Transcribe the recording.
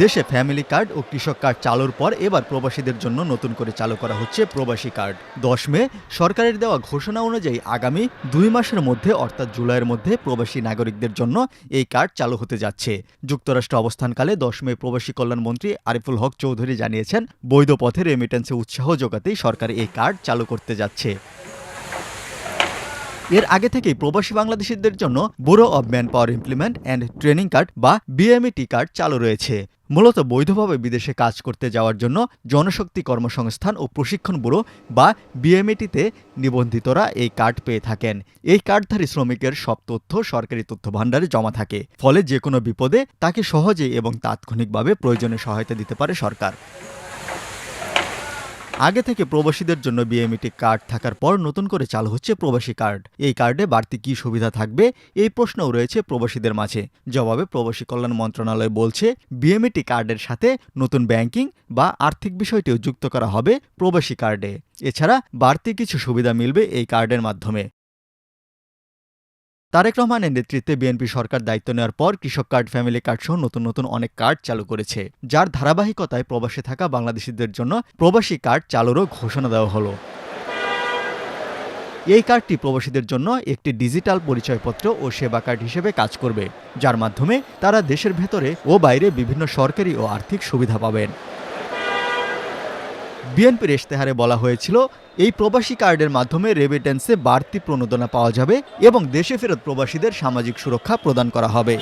দেশে family card ও কৃষক card চালুর পর এবার প্রবাসীদের জন্য নতুন করে চালু করা হচ্ছে প্রবাসী কার্ড। 10 মে সরকারের দেওয়া ঘোষণা অনুযায়ী আগামী 2 মাসের মধ্যে অর্থাৎ জুলাইয়ের মধ্যে প্রবাসী নাগরিকদের জন্য এই কার্ড চালু হতে যাচ্ছে। যুক্তরাষ্ট্রে অবস্থানকালে 10 মে প্রবাসী কল্যাণ মন্ত্রী আরিফুল হক চৌধুরী জানিয়েছেন, বৈধ পথে রেমিটেন্সে উৎসাহ যোগাতেই সরকার এই কার্ড চালু করতে যাচ্ছে। এর আগে থেকেই প্রবাসী বাংলাদেশিদের জন্য bureau of man power implement and training card বা বিএমইটি কার্ড চালু রয়েছে। মূলত বৈধভাবে বিদেশে কাজ করতে যাওয়ার জন্য জনশক্তি কর্মসংস্থান ও প্রশিক্ষণ ব্যুরো বা বিএমইটিতে নিবন্ধিতরা এই কার্ড পেয়ে থাকেন। এই কার্ডধারী শ্রমিকের সব তথ্য সরকারি তথ্য ভাণ্ডারে জমা থাকে, ফলে যে কোনো বিপদে তাকে সহজেই এবং তাৎক্ষণিকভাবে প্রয়োজনীয় সহায়তা দিতে পারে সরকার। আগে থেকে প্রবাসীদের জন্য বিএমইটি কার্ড থাকার পর নতুন করে চালু হচ্ছে প্রবাসী কার্ড। এই কার্ডে বাড়তি কী সুবিধা থাকবে, এই প্রশ্নও রয়েছে প্রবাসীদের মাঝে। জবাবে প্রবাসী কল্যাণ মন্ত্রণালয় বলছে, বিএমইটি কার্ডের সাথে নতুন ব্যাংকিং বা আর্থিক বিষয়টিও যুক্ত করা হবে প্রবাসী কার্ডে। এছাড়া বাড়তি কিছু সুবিধা মিলবে এই কার্ডের মাধ্যমে। তারেক রহমানের নেতৃত্বে বিএনপি সরকার দায়িত্ব নেওয়ার পর কৃষক কার্ড, ফ্যামিলি কার্ড সহ নতুন নতুন অনেক কার্ড চালু করেছে, যার ধারাবাহিকতায় প্রবাসে থাকা বাংলাদেশিদের জন্য প্রবাসী কার্ড চালুরও ঘোষণা দেওয়া হলো। এই কার্ডটি প্রবাসীদের জন্য একটি ডিজিটাল পরিচয়পত্র ও সেবা কার্ড হিসেবে কাজ করবে, যার মাধ্যমে তারা দেশের ভেতরে ও বাইরে বিভিন্ন সরকারি ও আর্থিক সুবিধা পাবেন। বিএনপির ইশতেহারে বলা হয়েছিল, এই প্রবাসী কার্ডের মাধ্যমে রেমিটেন্সে বাড়তি প্রণোদনা পাওয়া যাবে এবং দেশে ফেরত প্রবাসীদের সামাজিক সুরক্ষা প্রদান করা হবে।